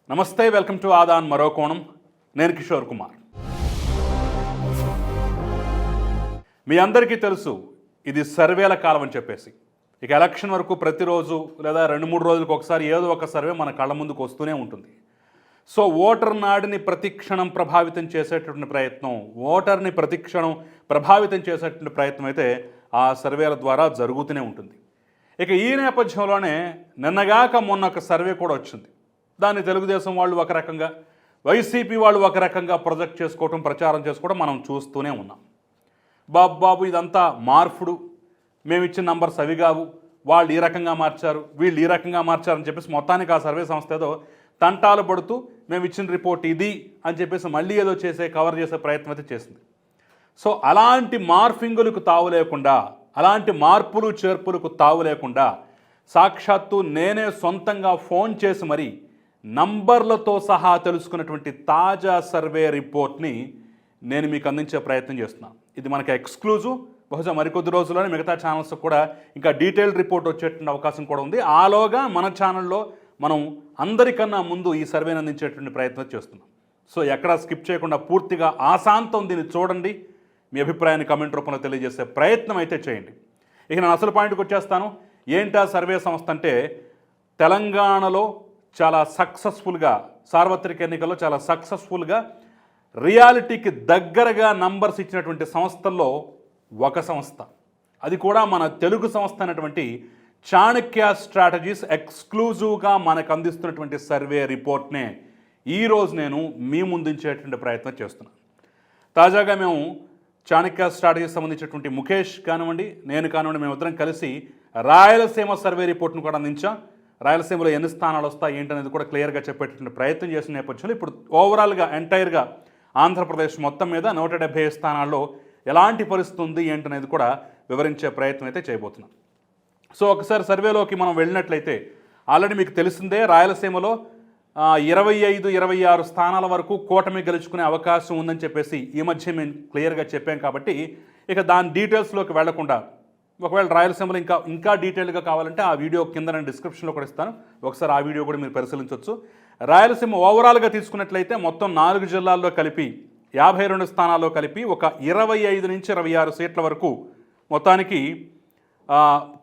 నమస్తే, welcome to Aadan మరో కోణం. నేను కిషోర్ కుమార్. మీ అందరికీ తెలుసు, ఇది సర్వేల కాలం అని చెప్పేసి. ఇక ఎలక్షన్ వరకు ప్రతిరోజు లేదా 2-3 రోజులకు ఒకసారి ఏదో ఒక సర్వే మన కళ్ళ ముందుకు వస్తూనే ఉంటుంది. సో ఓటర్ నాడిని ప్రతిక్షణం ప్రభావితం చేసేటటువంటి ప్రయత్నం, ఓటర్ని ప్రతిక్షణం ప్రభావితం చేసేటువంటి ప్రయత్నం అయితే ఆ సర్వేల ద్వారా జరుగుతూనే ఉంటుంది. ఇక ఈ నేపథ్యంలోనే నిన్నగాక మొన్న ఒక సర్వే కూడా వచ్చింది. దాన్ని తెలుగుదేశం వాళ్ళు ఒక రకంగా, వైసీపీ వాళ్ళు ఒక రకంగా ప్రొజెక్ట్ చేసుకోవటం, ప్రచారం చేసుకోవడం మనం చూస్తూనే ఉన్నాం. బాబు ఇదంతా మార్పుడు, మేము ఇచ్చిన నంబర్స్ అవి కావు, వాళ్ళు ఈ రకంగా మార్చారు, వీళ్ళు ఈ రకంగా మార్చారని చెప్పేసి మొత్తానికి ఆ సర్వే సంస్థ ఏదో తంటాలు పడుతూ మేము ఇచ్చిన రిపోర్ట్ ఇది అని చెప్పేసి మళ్ళీ ఏదో కవర్ చేసే ప్రయత్నం అయితే చేసింది. సో అలాంటి మార్ఫింగులకు తావు లేకుండా, అలాంటి మార్పులు చేర్పులకు తావు లేకుండా సాక్షాత్తు నేనే సొంతంగా ఫోన్ చేసి మరీ నంబర్లతో సహా తెలుసుకున్నటువంటి తాజా సర్వే రిపోర్ట్ని నేను మీకు అందించే ప్రయత్నం చేస్తున్నాను. ఇది మనకి ఎక్స్క్లూజివ్. బహుశా మరికొద్ది రోజుల్లోనే మిగతా ఛానల్స్ కూడా ఇంకా డీటెయిల్డ్ రిపోర్ట్ వచ్చేటువంటి అవకాశం కూడా ఉంది. ఆలోగా మన ఛానల్లో మనం అందరికన్నా ముందు ఈ సర్వేని అందించేటువంటి ప్రయత్నం చేస్తున్నాం. సో ఎక్కడా స్కిప్ చేయకుండా పూర్తిగా ఆశాంతం దీన్ని చూడండి. మీ అభిప్రాయాన్ని కామెంట్ రూపంలో తెలియజేసే ప్రయత్నం అయితే చేయండి. ఇక నేను అసలు పాయింట్కి వచ్చేస్తాను. ఏంటా సర్వే సంస్థ అంటే, తెలంగాణలో చాలా సక్సెస్ఫుల్గా, సార్వత్రిక ఎన్నికల్లో చాలా సక్సెస్ఫుల్గా రియాలిటీకి దగ్గరగా నంబర్స్ ఇచ్చినటువంటి సంస్థల్లో ఒక సంస్థ, అది కూడా మన తెలుగు సంస్థ అయినటువంటి చాణక్య స్ట్రాటజీస్ ఎక్స్క్లూజివ్గా మనకు అందిస్తున్నటువంటి సర్వే రిపోర్ట్నే ఈరోజు నేను మీ ముందుంచేటువంటి ప్రయత్నం చేస్తున్నాను. తాజాగా మేము చాణక్య స్ట్రాటజీస్ సంబంధించినటువంటి ముఖేష్ కానివ్వండి, నేను కానివ్వండి, మేమిద్దరం కలిసి రాయలసీమ సర్వే రిపోర్ట్ను కూడా అందించాం. రాయలసీమలో ఎన్ని స్థానాలు వస్తాయి ఏంటనేది కూడా క్లియర్గా చెప్పేటటువంటి ప్రయత్నం చేసిన నేపథ్యంలో ఇప్పుడు ఓవరాల్గా ఎంటైర్గా ఆంధ్రప్రదేశ్ మొత్తం మీద 175 స్థానాల్లో ఎలాంటి పరిస్థితి ఉంది ఏంటనేది కూడా వివరించే ప్రయత్నం అయితే చేయబోతున్నాం. సో ఒకసారి సర్వేలోకి మనం వెళ్ళినట్లయితే ఆల్రెడీ మీకు తెలిసిందే, రాయలసీమలో 25-26 స్థానాల వరకు కూటమి గెలుచుకునే అవకాశం ఉందని చెప్పేసి ఈ మధ్య మేము క్లియర్గా చెప్పాం. కాబట్టి ఇక దాని డీటెయిల్స్లోకి వెళ్లకుండా, ఒకవేళ రాయలసీమలో ఇంకా డీటెయిల్గా కావాలంటే ఆ వీడియో కింద నేను డిస్క్రిప్షన్లో కూడా ఇస్తాను, ఒకసారి ఆ వీడియో కూడా మీరు పరిశీలించవచ్చు. రాయలసీమ ఓవరాల్గా తీసుకున్నట్లయితే మొత్తం 4 జిల్లాల్లో కలిపి 52 స్థానాల్లో కలిపి ఒక 25-26 సీట్ల వరకు మొత్తానికి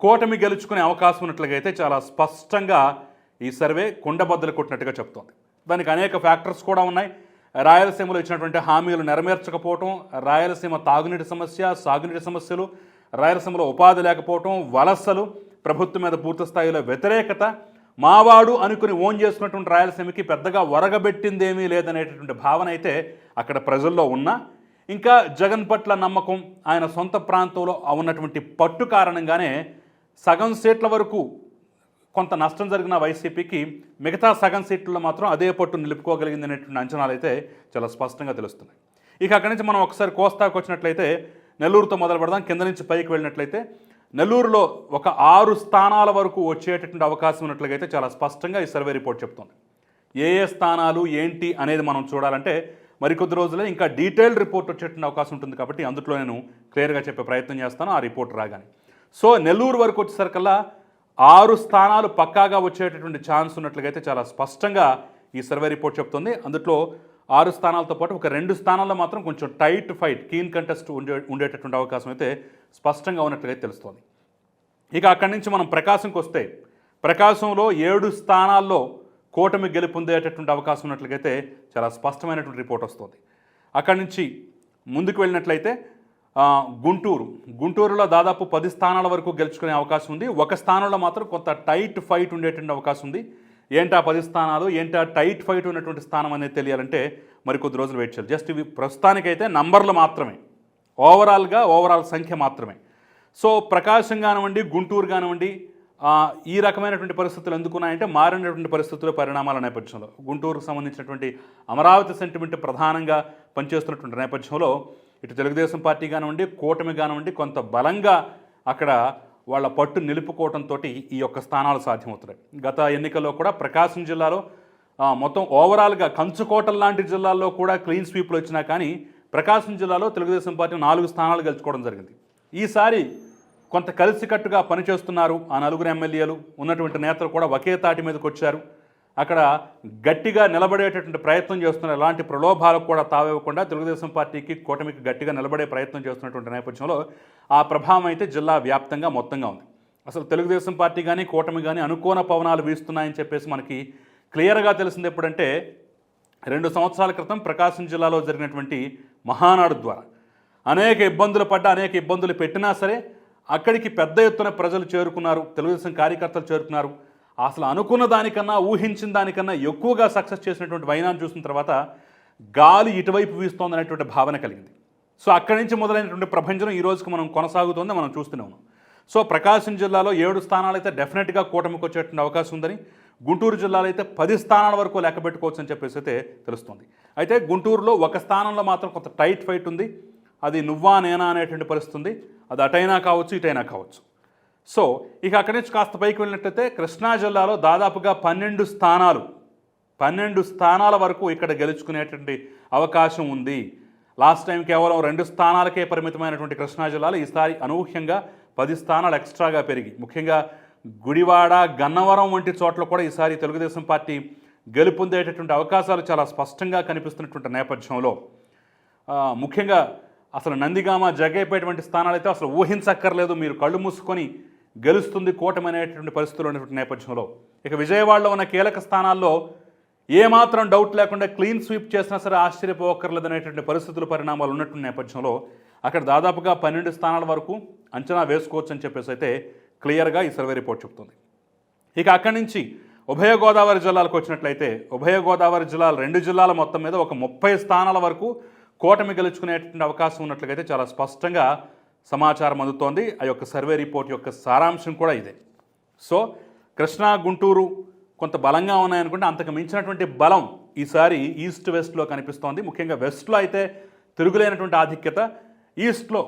కూటమి గెలుచుకునే అవకాశం ఉన్నట్లుగా అయితే చాలా స్పష్టంగా ఈ సర్వే కుండబద్దలు కొట్టినట్టుగా చెప్తోంది. దానికి అనేక ఫ్యాక్టర్స్ కూడా ఉన్నాయి. రాయలసీమలో ఇచ్చినటువంటి హామీలు నెరవేర్చకపోవటం, రాయలసీమ తాగునీటి సమస్య, సాగునీటి సమస్యలు, రాయలసీమలో ఉపాధి లేకపోవటం, వలసలు, ప్రభుత్వం మీద పూర్తి స్థాయిలో వ్యతిరేకత, మావాడు అనుకుని ఓన్ చేసుకున్నటువంటి రాయలసీమకి పెద్దగా ఒరగబెట్టిందేమీ లేదనేటటువంటి భావన అయితే అక్కడ ప్రజల్లో ఉన్నా, ఇంకా జగన్ పట్ల నమ్మకం, ఆయన సొంత ప్రాంతంలో ఉన్నటువంటి పట్టు కారణంగానే సగం సీట్ల వరకు కొంత నష్టం జరిగిన వైసీపీకి మిగతా సగం సీట్లలో మాత్రం అదే పట్టు నిలుపుకోగలిగింది అనేటువంటి అంచనాలు అయితే చాలా స్పష్టంగా తెలుస్తున్నాయి. ఇక అక్కడి నుంచి మనం ఒకసారి కోస్తాకు వచ్చినట్లయితే నెల్లూరుతో మొదలు పెడదాం. కింద నుంచి పైకి వెళ్ళినట్లయితే నెల్లూరులో ఒక 6 స్థానాల వరకు వచ్చేటటువంటి అవకాశం ఉన్నట్లుగా అయితే చాలా స్పష్టంగా ఈ సర్వే రిపోర్ట్ చెప్తోంది. ఏ స్థానాలు ఏంటి అనేది మనం చూడాలంటే మరికొద్ది రోజులే ఇంకా డీటెయిల్డ్ రిపోర్ట్ వచ్చేటువంటి అవకాశం ఉంటుంది. కాబట్టి అందులో నేను క్లియర్గా చెప్పే ప్రయత్నం చేస్తాను ఆ రిపోర్ట్ రాగానే. సో నెల్లూరు వరకు వచ్చేసరికల్లా 6 స్థానాలు పక్కాగా వచ్చేటటువంటి ఛాన్స్ ఉన్నట్లుగా అయితే చాలా స్పష్టంగా ఈ సర్వే రిపోర్ట్ చెప్తుంది. అందులో 6 స్థానాలతో పాటు ఒక 2 స్థానాల్లో మాత్రం కొంచెం టైట్ ఫైట్, కీన్ కంటెస్ట్ ఉండేటటువంటి అవకాశం అయితే స్పష్టంగా ఉన్నట్లుగా తెలుస్తోంది. ఇక అక్కడి నుంచి మనం ప్రకాశంకి వస్తే, ప్రకాశంలో 7 స్థానాల్లో కూటమి గెలుపొందేటటువంటి అవకాశం ఉన్నట్లయితే చాలా స్పష్టమైనటువంటి రిపోర్ట్ వస్తుంది. అక్కడి నుంచి ముందుకు వెళ్ళినట్లయితే గుంటూరులో దాదాపు 10 స్థానాల వరకు గెలుచుకునే అవకాశం ఉంది. ఒక స్థానంలో మాత్రం కొంత టైట్ ఫైట్ ఉండేటువంటి అవకాశం ఉంది. ఏంటా 10 స్థానాలు, ఏంటా టైట్ ఫైట్ ఉన్నటువంటి స్థానం అనేది తెలియాలంటే మరికొద్ది రోజులు వెయిట్ చేయాలి. జస్ట్ ఇవి ప్రస్తుతానికైతే నంబర్లు మాత్రమే, ఓవరాల్ సంఖ్య మాత్రమే. సో ప్రకాశం కానివ్వండి, గుంటూరు కానివ్వండి, ఈ రకమైనటువంటి పరిస్థితులు ఎందుకున్నాయంటే మారినటువంటి పరిస్థితుల పరిణామాల నేపథ్యంలో, గుంటూరుకు సంబంధించినటువంటి అమరావతి సెంటిమెంట్ ప్రధానంగా పనిచేస్తున్నటువంటి నేపథ్యంలో ఇటు తెలుగుదేశం పార్టీ కానివ్వండి, కూటమి కానివ్వండి కొంత బలంగా అక్కడ వాళ్ళ పట్టు నిలుపుకోవడంతో ఈ యొక్క స్థానాలు సాధ్యమవుతున్నాయి. గత ఎన్నికల్లో కూడా ప్రకాశం జిల్లాలో మొత్తం ఓవరాల్గా కంచుకోటల లాంటి జిల్లాల్లో కూడా క్లీన్ స్వీప్లు వచ్చినా కానీ ప్రకాశం జిల్లాలో తెలుగుదేశం పార్టీ 4 స్థానాలు గెలుచుకోవడం జరిగింది. ఈసారి కొంత కలిసికట్టుగా పనిచేస్తున్నారు. ఆ 4 ఎమ్మెల్యేలు ఉన్నటువంటి నేతలు కూడా ఒకే తాటి మీదకి వచ్చారు. అక్కడ గట్టిగా నిలబడేటటువంటి ప్రయత్నం చేస్తున్నారు. ఎలాంటి ప్రలోభాలకు కూడా తావివ్వకుండా తెలుగుదేశం పార్టీకి కూటమికి గట్టిగా నిలబడే ప్రయత్నం చేస్తున్నటువంటి నేపథ్యంలో ఆ ప్రభావం అయితే జిల్లా వ్యాప్తంగా మొత్తంగా ఉంది. అసలు తెలుగుదేశం పార్టీ కానీ కూటమి కానీ అనుకోని పవనాలు వీస్తున్నాయని చెప్పేసి మనకి క్లియర్గా తెలిసింది ఎప్పుడంటే 2 సంవత్సరాల క్రితం ప్రకాశం జిల్లాలో జరిగినటువంటి మహానాడు ద్వారా అనేక ఇబ్బందులు పడ్డా అనేక ఇబ్బందులు పెట్టినా సరే అక్కడికి పెద్ద ఎత్తున ప్రజలు చేరుకున్నారు, తెలుగుదేశం కార్యకర్తలు చేరుకున్నారు. అసలు అనుకున్న దానికన్నా ఊహించిన దానికన్నా ఎక్కువగా సక్సెస్ చేసినటువంటి వైనాన్ని చూసిన తర్వాత గాలి ఇటువైపు వీస్తోంది అనేటువంటి భావన కలిగింది. సో అక్కడి నుంచి మొదలైనటువంటి ప్రభంజనం ఈ రోజుకి మనం కొనసాగుతోంది, మనం చూస్తూనే ఉన్నాం. సో ప్రకాశం జిల్లాలో 7 స్థానాలు అయితే డెఫినెట్గా కూటమికి వచ్చేటువంటి అవకాశం ఉందని, గుంటూరు జిల్లాలో అయితే 10 స్థానాల వరకు లెక్క పెట్టుకోవచ్చు అని చెప్పేసి అయితే తెలుస్తుంది. అయితే గుంటూరులో ఒక స్థానంలో మాత్రం కొంత టైట్ ఫైట్ ఉంది. అది నువ్వా నేనా అనేటువంటి పరిస్థితి ఉంది. అది అటైనా కావచ్చు, ఇటైనా కావచ్చు. సో ఇక అక్కడి నుంచి కాస్త పైకి వెళ్ళినట్లయితే కృష్ణా జిల్లాలో దాదాపుగా 12 స్థానాల వరకు ఇక్కడ గెలుచుకునేటువంటి అవకాశం ఉంది. లాస్ట్ టైం కేవలం 2 స్థానాలకే పరిమితమైనటువంటి కృష్ణా జిల్లాలో ఈసారి అనూహ్యంగా 10 స్థానాలు ఎక్స్ట్రాగా పెరిగి, ముఖ్యంగా గుడివాడ, గన్నవరం వంటి చోట్ల కూడా ఈసారి తెలుగుదేశం పార్టీ గెలుపొందేటటువంటి అవకాశాలు చాలా స్పష్టంగా కనిపిస్తున్నటువంటి నేపథ్యంలో ముఖ్యంగా అసలు నందిగామ, జగ్గైపేట వంటి స్థానాలు అయితే అసలు ఊహించక్కర్లేదు, మీరు కళ్ళు మూసుకొని గెలుస్తుంది కూటమి అనేటువంటి పరిస్థితులు ఉన్నటువంటి నేపథ్యంలో ఇక విజయవాడలో ఉన్న కీలక స్థానాల్లో ఏమాత్రం డౌట్ లేకుండా క్లీన్ స్వీప్ చేసినా సరే ఆశ్చర్యపోకర్లేదు అనేటువంటి పరిస్థితులు, పరిణామాలు ఉన్నటువంటి నేపథ్యంలో అక్కడ దాదాపుగా 12 స్థానాల వరకు అంచనా వేసుకోవచ్చు అని చెప్పేసి అయితే క్లియర్గా ఈ సర్వే రిపోర్ట్ చెప్తుంది. ఇక అక్కడి నుంచి ఉభయ గోదావరి జిల్లాలకు వచ్చినట్లయితే ఉభయ గోదావరి జిల్లాలు 2 జిల్లాల మొత్తం మీద ఒక 30 స్థానాల వరకు కూటమి గెలుచుకునేటువంటి అవకాశం ఉన్నట్లుగైతే చాలా స్పష్టంగా సమాచారం అందుతోంది. ఆ యొక్క సర్వే రిపోర్ట్ యొక్క సారాంశం కూడా ఇదే. సో కృష్ణా, గుంటూరు కొంత బలంగా ఉన్నాయనుకుంటే అంతకు మించినటువంటి బలం ఈసారి ఈస్ట్ వెస్ట్లో కనిపిస్తోంది. ముఖ్యంగా వెస్ట్లో అయితే తిరుగులేనటువంటి ఆధిక్యత, ఈస్ట్లో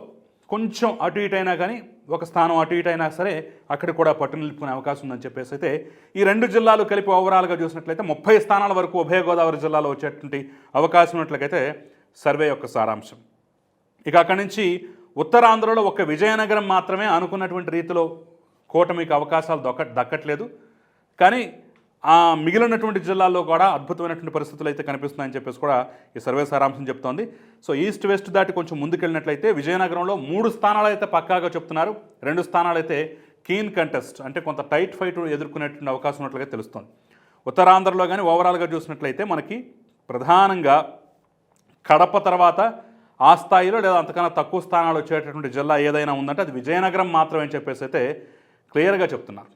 కొంచెం అటు ఇటు అయినా కానీ ఒక స్థానం అటు ఇటు అయినా సరే అక్కడ కూడా పట్టు నిలుపుకునే అవకాశం ఉందని చెప్పేసి అయితే ఈ 2 జిల్లాలు కలిపి ఓవరాల్గా చూసినట్లయితే 30 స్థానాల వరకు ఉభయ గోదావరి జిల్లాలో వచ్చేటువంటి అవకాశం ఉన్నట్లయితే సర్వే యొక్క సారాంశం. ఇక అక్కడి నుంచి ఉత్తరాంధ్రలో ఒక విజయనగరం మాత్రమే అనుకున్నటువంటి రీతిలో కూటమికి అవకాశాలు దక్కట్లేదు. కానీ ఆ మిగిలినటువంటి జిల్లాల్లో కూడా అద్భుతమైనటువంటి పరిస్థితులు అయితే కనిపిస్తున్నాయని చెప్పేసి కూడా ఈ సర్వే సారాంశం చెప్తోంది. సో ఈస్ట్ వెస్ట్ దాటి కొంచెం ముందుకెళ్ళినట్లయితే విజయనగరంలో 3 స్థానాలు అయితే పక్కాగా చెప్తున్నారు, 2 స్థానాలు అయితే కీన్ కంటెస్ట్ అంటే కొంత టైట్ ఫైట్ ఎదుర్కొనేటువంటి అవకాశం ఉన్నట్లుగా తెలుస్తుంది. ఉత్తరాంధ్రలో కానీ ఓవరాల్గా చూసినట్లయితే మనకి ప్రధానంగా కడప తర్వాత ఆ స్థాయిలో లేదా అంతకన్నా తక్కువ స్థానాలు వచ్చేటటువంటి జిల్లా ఏదైనా ఉందంటే అది విజయనగరం మాత్రమే అని చెప్పేసి అయితే క్లియర్గా చెప్తున్నారు.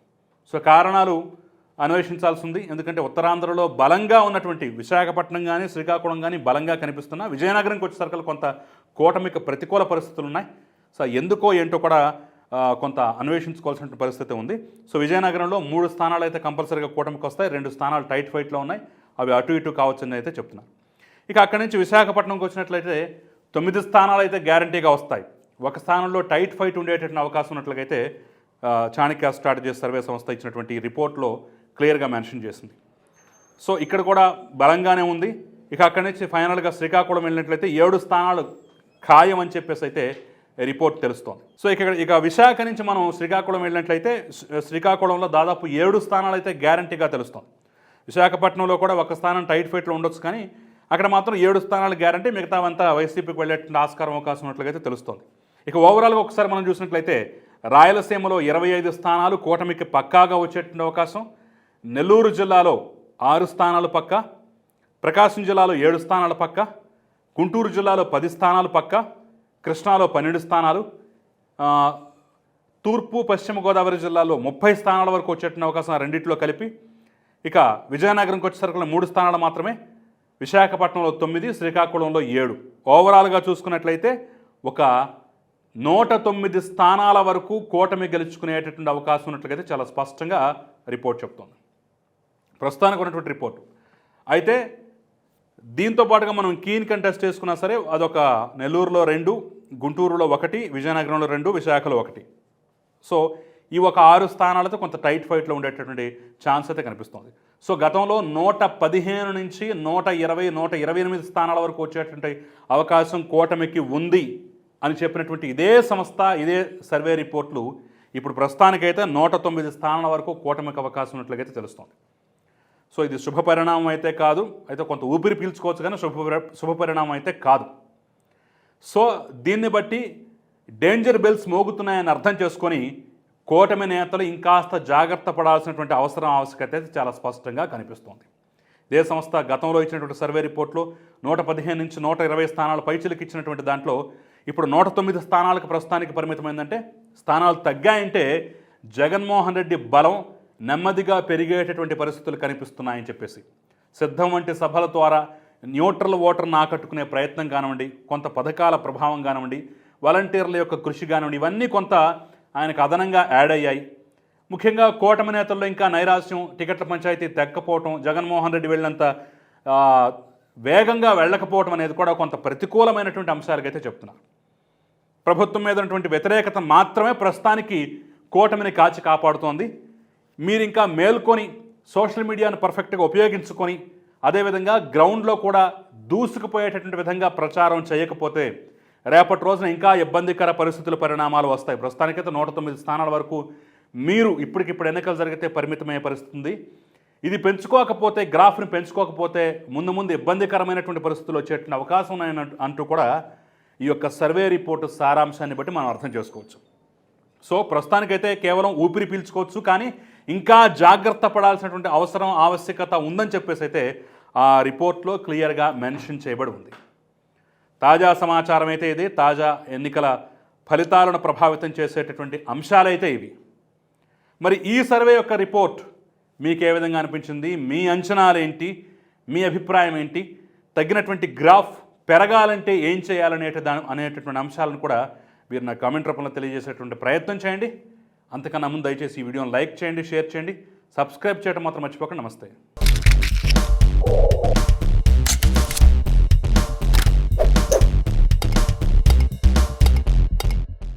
సో కారణాలు అన్వేషించాల్సి ఉంది. ఎందుకంటే ఉత్తరాంధ్రలో బలంగా ఉన్నటువంటి విశాఖపట్నం కానీ శ్రీకాకుళం కానీ బలంగా కనిపిస్తున్నా విజయనగరంకి వచ్చేసరికి కొంత కూటమికి ప్రతికూల పరిస్థితులు ఉన్నాయి. సో ఎందుకో ఏంటో కూడా కొంత అన్వేషించుకోవాల్సిన పరిస్థితి ఉంది. సో విజయనగరంలో 3 స్థానాలు అయితే కంపల్సరీగా కూటమికి వస్తాయి, 2 స్థానాలు టైట్ ఫైట్లో ఉన్నాయి, అవి అటు ఇటు కావచ్చని అయితే చెప్తున్నారు. ఇక అక్కడి నుంచి విశాఖపట్నంకి వచ్చినట్లయితే 9 స్థానాలు అయితే గ్యారంటీగా వస్తాయి. ఒక స్థానంలో టైట్ ఫైట్ ఉండేటటువంటి అవకాశం ఉన్నట్లయితే చాణక్య స్ట్రాటజీ సర్వే సంస్థ ఇచ్చినటువంటి రిపోర్ట్లో క్లియర్గా మెన్షన్ చేసింది. సో ఇక్కడ కూడా బలంగానే ఉంది. ఇక అక్కడి నుంచి ఫైనల్గా శ్రీకాకుళం వెళ్ళినట్లయితే 7 స్థానాలు ఖాయం అని చెప్పేసి అయితే రిపోర్ట్ తెలుస్తోంది. సో ఇక విశాఖ నుంచి మనం శ్రీకాకుళం వెళ్ళినట్లయితే శ్రీకాకుళంలో దాదాపు 7 స్థానాలు అయితే గ్యారంటీగా తెలుస్తోంది. విశాఖపట్నంలో కూడా ఒక స్థానం టైట్ ఫైట్లో ఉండొచ్చు, కానీ అక్కడ మాత్రం 7 స్థానాలు గ్యారంటీ, మిగతావంతా వైసీపీకి వెళ్ళేటువంటి ఆస్కారం అవకాశం ఉన్నట్లుగైతే తెలుస్తోంది. ఇక ఓవరాల్గా ఒకసారి మనం చూసినట్లయితే రాయలసీమలో 25 స్థానాలు కూటమికి పక్కాగా వచ్చేటువంటి అవకాశం, నెల్లూరు జిల్లాలో 6 స్థానాలు పక్క, ప్రకాశం జిల్లాలో 7 స్థానాలు పక్క, గుంటూరు జిల్లాలో 10 స్థానాలు పక్క, కృష్ణాలో 12 స్థానాలు, తూర్పు పశ్చిమ గోదావరి జిల్లాలో 30 స్థానాల వరకు వచ్చేటువంటి అవకాశం రెండిట్లో కలిపి. ఇక విజయనగరంకి వచ్చేసరికి 3 స్థానాలు మాత్రమే, విశాఖపట్నంలో 9, శ్రీకాకుళంలో 7. ఓవరాల్గా చూసుకున్నట్లయితే ఒక 109 స్థానాల వరకు కూటమి గెలుచుకునేటటువంటి అవకాశం ఉన్నట్లయితే చాలా స్పష్టంగా రిపోర్ట్ చెప్తోంది, ప్రస్తుతానికి ఉన్నటువంటి రిపోర్టు. అయితే దీంతో పాటుగా మనం కీన్ కంటెస్ట్ చేసుకున్నా సరే అదొక నెల్లూరులో 2, గుంటూరులో 1, విజయనగరంలో 2, విశాఖలో 1. సో ఈ ఒక 6 స్థానాలతో కొంత టైట్ ఫైట్లో ఉండేటటువంటి ఛాన్స్ అయితే కనిపిస్తుంది. సో గతంలో 115 నుంచి 120, 128 స్థానాల వరకు వచ్చేటువంటి అవకాశం కూటమికి ఉంది అని చెప్పినటువంటి ఇదే సంస్థ, ఇదే సర్వే రిపోర్ట్లు ఇప్పుడు ప్రస్తుతానికైతే 109 స్థానాల వరకు కూటమికి అవకాశం ఉన్నట్లయితే తెలుస్తుంది. సో ఇది శుభ పరిణామం అయితే కాదు, అయితే కొంత ఊపిరి పీల్చుకోవచ్చు కానీ శుభ పరిణామం అయితే కాదు. సో దీన్ని బట్టి డేంజర్ బెల్స్ మోగుతున్నాయని అర్థం చేసుకొని కూటమి నేతలు ఇంకాస్త జాగ్రత్త పడాల్సినటువంటి ఆవశ్యకత అయితే చాలా స్పష్టంగా కనిపిస్తోంది. ఇదే సంస్థ గతంలో ఇచ్చినటువంటి సర్వే రిపోర్ట్లో 115 నుంచి 120 స్థానాలు పైచిలకు ఇచ్చినటువంటి దాంట్లో ఇప్పుడు 109 స్థానాలకు ప్రస్తుతానికి పరిమితమైందంటే స్థానాలు తగ్గాయంటే జగన్మోహన్ రెడ్డి బలం నెమ్మదిగా పెరిగేటటువంటి పరిస్థితులు కనిపిస్తున్నాయని చెప్పేసి సిద్ధం వంటి సభల ద్వారా న్యూట్రల్ ఓటర్ను ఆకట్టుకునే ప్రయత్నం కానివ్వండి, కొంత పథకాల ప్రభావం కానివ్వండి, వాలంటీర్ల యొక్క కృషి కానివ్వండి, ఇవన్నీ కొంత ఆయనకు అదనంగా యాడ్ అయ్యాయి. ముఖ్యంగా కూటమి నేతల్లో ఇంకా నైరాశ్యం, టికెట్ల పంచాయతీ తెక్కపోవటం, జగన్మోహన్ రెడ్డి వెళ్ళినంత వేగంగా వెళ్ళకపోవటం అనేది కూడా కొంత ప్రతికూలమైనటువంటి అంశాలకైతే చెప్తున్నారు. ప్రభుత్వం మీద ఉన్నటువంటి వ్యతిరేకత మాత్రమే ప్రస్తుతానికి కూటమిని కాచి కాపాడుతోంది. మీరు ఇంకా మేల్కొని సోషల్ మీడియాను పర్ఫెక్ట్గా ఉపయోగించుకొని అదేవిధంగా గ్రౌండ్లో కూడా దూసుకుపోయేటటువంటి విధంగా ప్రచారం చేయకపోతే రేపటి రోజున ఇంకా ఇబ్బందికర పరిస్థితుల పరిణామాలు వస్తాయి. ప్రస్తుతానికైతే 109 స్థానాల వరకు మీరు ఇప్పటికిప్పుడు ఎన్నికలు జరిగితే పరిమితమయ్యే పరిస్థితి ఉంది. ఇది పెంచుకోకపోతే, గ్రాఫ్ని పెంచుకోకపోతే ముందు ముందు ఇబ్బందికరమైనటువంటి పరిస్థితులు వచ్చేటువంటి అవకాశం ఉన్నాయని అంటూ కూడా ఈ యొక్క సర్వే రిపోర్టు సారాంశాన్ని బట్టి మనం అర్థం చేసుకోవచ్చు. సో ప్రస్తుతానికైతే కేవలం ఊపిరి పీల్చుకోవచ్చు, కానీ ఇంకా జాగ్రత్త పడాల్సినటువంటి ఆవశ్యకత ఉందని చెప్పేసి అయితే ఆ రిపోర్ట్లో క్లియర్గా మెన్షన్ చేయబడి ఉంది. తాజా సమాచారం అయితే ఇది. తాజా ఎన్నికల ఫలితాలను ప్రభావితం చేసేటటువంటి అంశాలైతే ఇవి. మరి ఈ సర్వే యొక్క రిపోర్ట్ మీకు ఏ విధంగా అనిపించింది? మీ అంచనాలు ఏంటి? మీ అభిప్రాయం ఏంటి? తగినటువంటి గ్రాఫ్ పెరగాలంటే ఏం అనేటటువంటి అంశాలను కూడా మీరు నా కామెంట్ రూపంలో తెలియజేసేటువంటి ప్రయత్నం చేయండి. అంతకన్నా ముందు దయచేసి ఈ వీడియోని లైక్ చేయండి, షేర్ చేయండి, సబ్స్క్రైబ్ చేయడం మాత్రం మర్చిపోకండి. నమస్తే.